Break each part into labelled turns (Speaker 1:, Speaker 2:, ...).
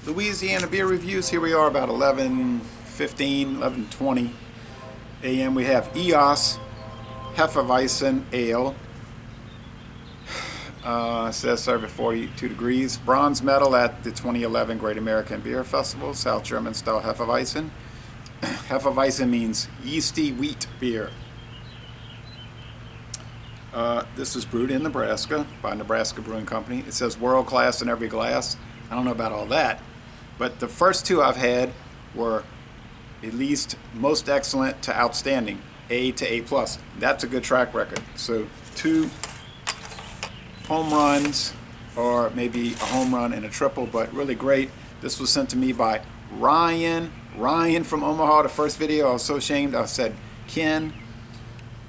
Speaker 1: Louisiana beer reviews. Here we are about 11:15, 11:20 a.m. We have Eos Hefeweizen Ale. Says served at 42 degrees. Bronze medal at the 2011 Great American Beer Festival. South German style Hefeweizen. Hefeweizen means yeasty wheat beer. This is brewed in Nebraska by Nebraska Brewing Company. It says world class in every glass. I don't know about all that, but the first two I've had were at least most excellent to outstanding, A to A plus. That's a good track record. So 2 home runs, or maybe a home run and a triple, but really great. This was sent to me by Ryan from Omaha. The first video, I was so ashamed. I said, Ken,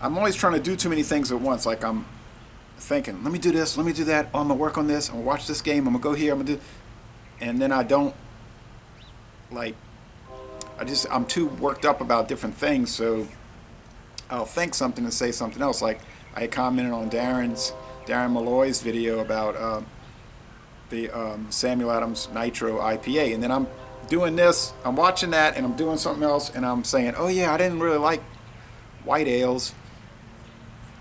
Speaker 1: I'm always trying to do too many things at once. Like I'm thinking, let me do this, let me do that. Oh, I'm gonna work on this. I'm gonna watch this game. I'm gonna go here. I'm gonna do, and then I don't like. I'm too worked up about different things. So I'll think something and say something else. Like I commented on Darren Malloy's video about the Samuel Adams Nitro IPA, and then I'm doing this. I'm watching that, and I'm doing something else, and I'm saying, oh yeah, I didn't really like white ales,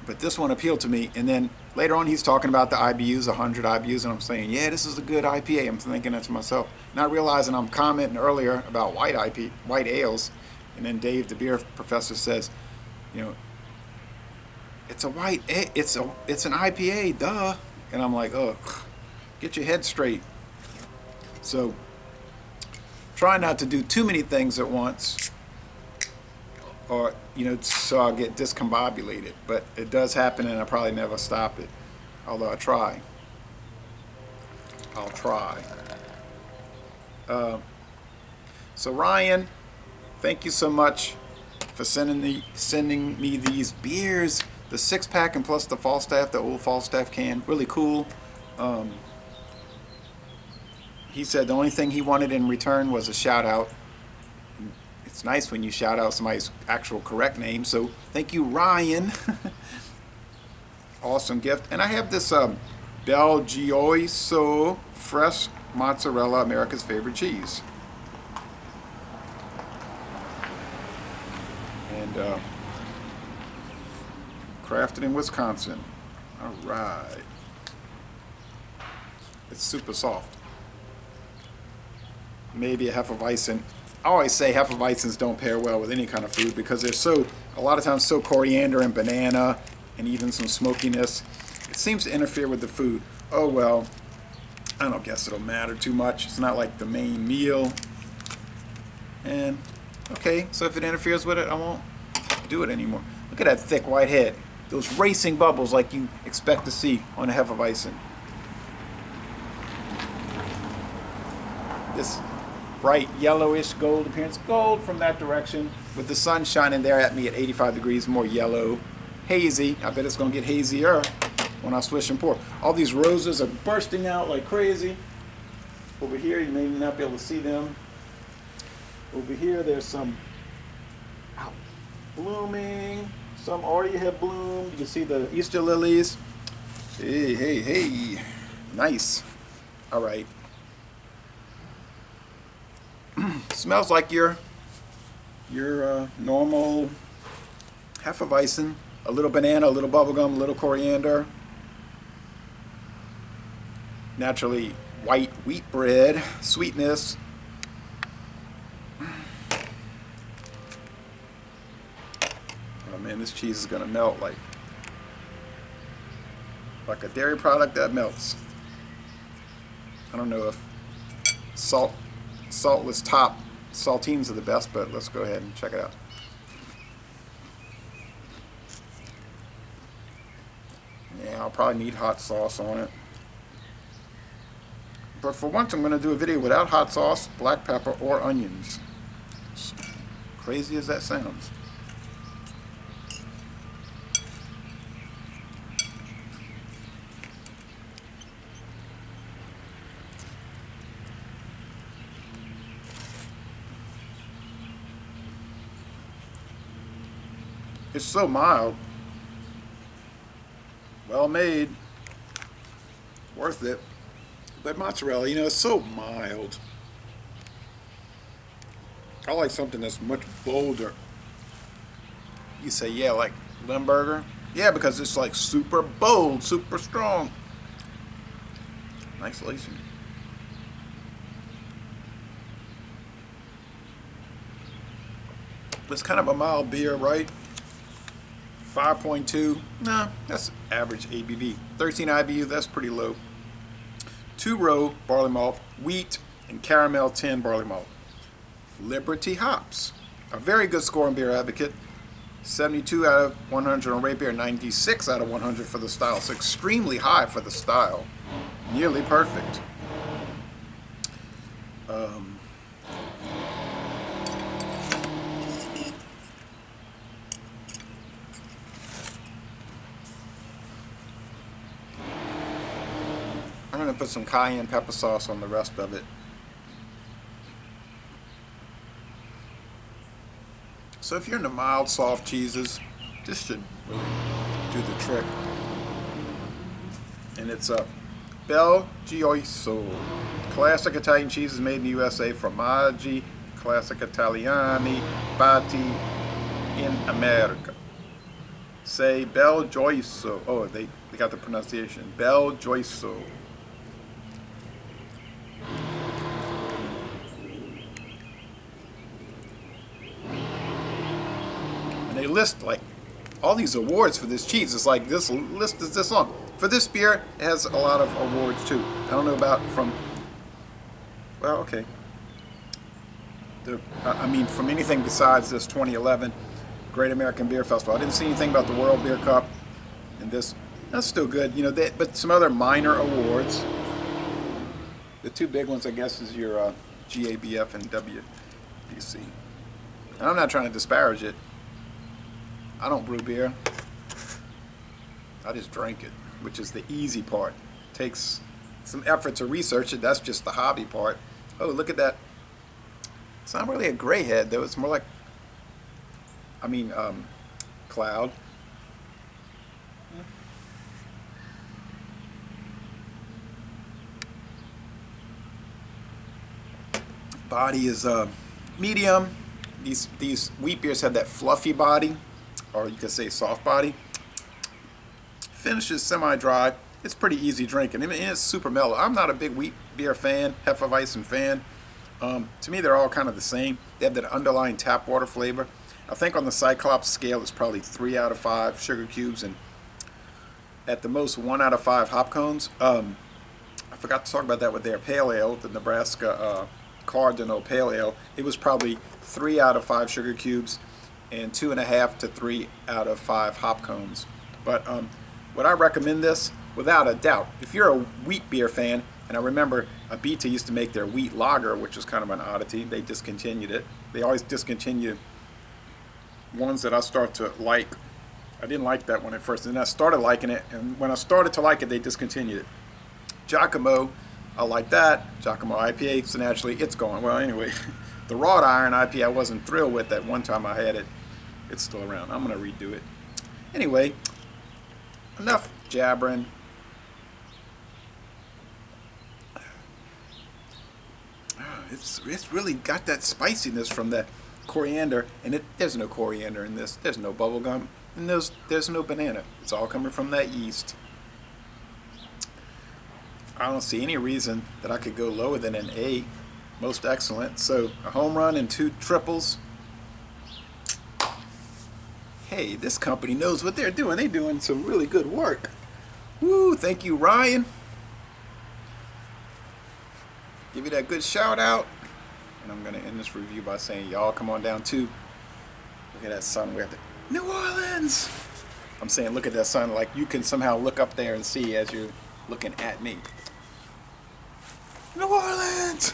Speaker 1: but this one appealed to me. And then later on he's talking about the IBUs, 100 IBUs, and I'm saying, yeah, this is a good IPA. I'm thinking that to myself, not realizing I'm commenting earlier about white ales, and then Dave, the beer professor, says, you know, it's an IPA, duh. And I'm like, oh, get your head straight. So try not to do too many things at once, or so I'll get discombobulated. But it does happen, and I probably never stop it, although I'll try. So Ryan, thank you so much for sending me these beers, the 6-pack and plus the Falstaff, the old Falstaff can. Really cool. He said the only thing he wanted in return was a shout out. It's nice when you shout out somebody's actual correct name, so thank you, Ryan. Awesome gift. And I have this Belgioiso fresh mozzarella, America's favorite cheese. And crafted in Wisconsin. All right. It's super soft. Maybe a Hefeweizen. I always say Hefeweizens don't pair well with any kind of food because they're a lot of times so coriander and banana and even some smokiness. It seems to interfere with the food. Oh well, I don't guess it'll matter too much. It's not like the main meal. And okay, so if it interferes with it, I won't do it anymore. Look at that thick white head. Those racing bubbles like you expect to see on a Hefeweizen. This bright yellowish gold appearance. Gold from that direction with the sun shining there at me at 85 degrees, more yellow. Hazy. I bet it's going to get hazier when I swish and pour. All these roses are bursting out like crazy. Over here, you may not be able to see them. Over here, there's some blooming. Some already have bloomed. You can see the Easter lilies. Hey. Nice. All right. Smells like your normal Hefeweizen. A little banana, a little bubblegum, a little coriander. Naturally white wheat bread, sweetness. Oh man, this cheese is gonna melt like a dairy product that melts. I don't know if saltless top saltines are the best, but let's go ahead and check it out. Yeah, I'll probably need hot sauce on it. But for once, I'm going to do a video without hot sauce, black pepper, or onions. As crazy as that sounds. It's so mild. Well made. Worth it. But mozzarella, it's so mild. I like something that's much bolder. You say, yeah, like Limburger? Yeah, because it's like super bold, super strong. Nice lacing. It's kind of a mild beer, right? 5.2. Nah, that's average ABV. 13 IBU, that's pretty low. 2-row barley malt, wheat, and caramel 10 barley malt. Liberty hops. A very good score on Beer Advocate. 72 out of 100 on rate beer, 96 out of 100 for the style. So extremely high for the style. Nearly perfect. I'm going to put some cayenne pepper sauce on the rest of it. So if you're into mild, soft cheeses, this should really do the trick. And it's a Belgioiso. Classic Italian cheeses made in the USA. Formaggi Classic Italiani Fatti in America. Say Belgioiso. Oh, they got the pronunciation. Belgioiso. They list like all these awards for this cheese. It's like this list is this long. For this beer, it has a lot of awards too. I don't know about from, well, okay. I mean, from anything besides this 2011 Great American Beer Festival. I didn't see anything about the World Beer Cup and this. That's still good, you know. But some other minor awards. The two big ones, I guess, is your GABF and WBC. And I'm not trying to disparage it. I don't brew beer. I just drink it, which is the easy part. Takes some effort to research it. That's just the hobby part. Oh, look at that. It's not really a gray head, though. It's more like, cloud. Body is medium. These wheat beers have that fluffy body, or you could say soft body. Finish is semi-dry. It's pretty easy drinking. I mean, it's super mellow. I'm not a big wheat beer fan, Hefeweizen fan. To me, they're all kind of the same. They have that underlying tap water flavor. I think on the Cyclops scale, it's probably 3 out of 5 sugar cubes, and at the most 1 out of 5 hop cones. I forgot to talk about that with their pale ale, the Nebraska Cardinal Pale Ale. It was probably 3 out of 5 sugar cubes and 2.5 to 3 out of 5 hop cones. But would I recommend this? Without a doubt. If you're a wheat beer fan, and I remember Abita used to make their wheat lager, which was kind of an oddity. They discontinued it. They always discontinue ones that I start to like. I didn't like that one at first, and I started liking it, and when I started to like it, they discontinued it. Giacomo, I like that. Giacomo IPA, so naturally it's gone. Well, anyway, the wrought iron IPA I wasn't thrilled with that one time I had it. It's still around. I'm going to redo it. Anyway, enough jabbering. It's really got that spiciness from that coriander, and there's no coriander in this. There's no bubble gum, and there's no banana. It's all coming from that yeast. I don't see any reason that I could go lower than an A. Most excellent. So a home run and 2 triples. Hey, this company knows what they're doing. They're doing some really good work. Woo, thank you, Ryan. Give you that good shout out. And I'm going to end this review by saying, y'all come on down too. Look at that sun. We're at the New Orleans. I'm saying look at that sun like you can somehow look up there and see as you're looking at me. New Orleans!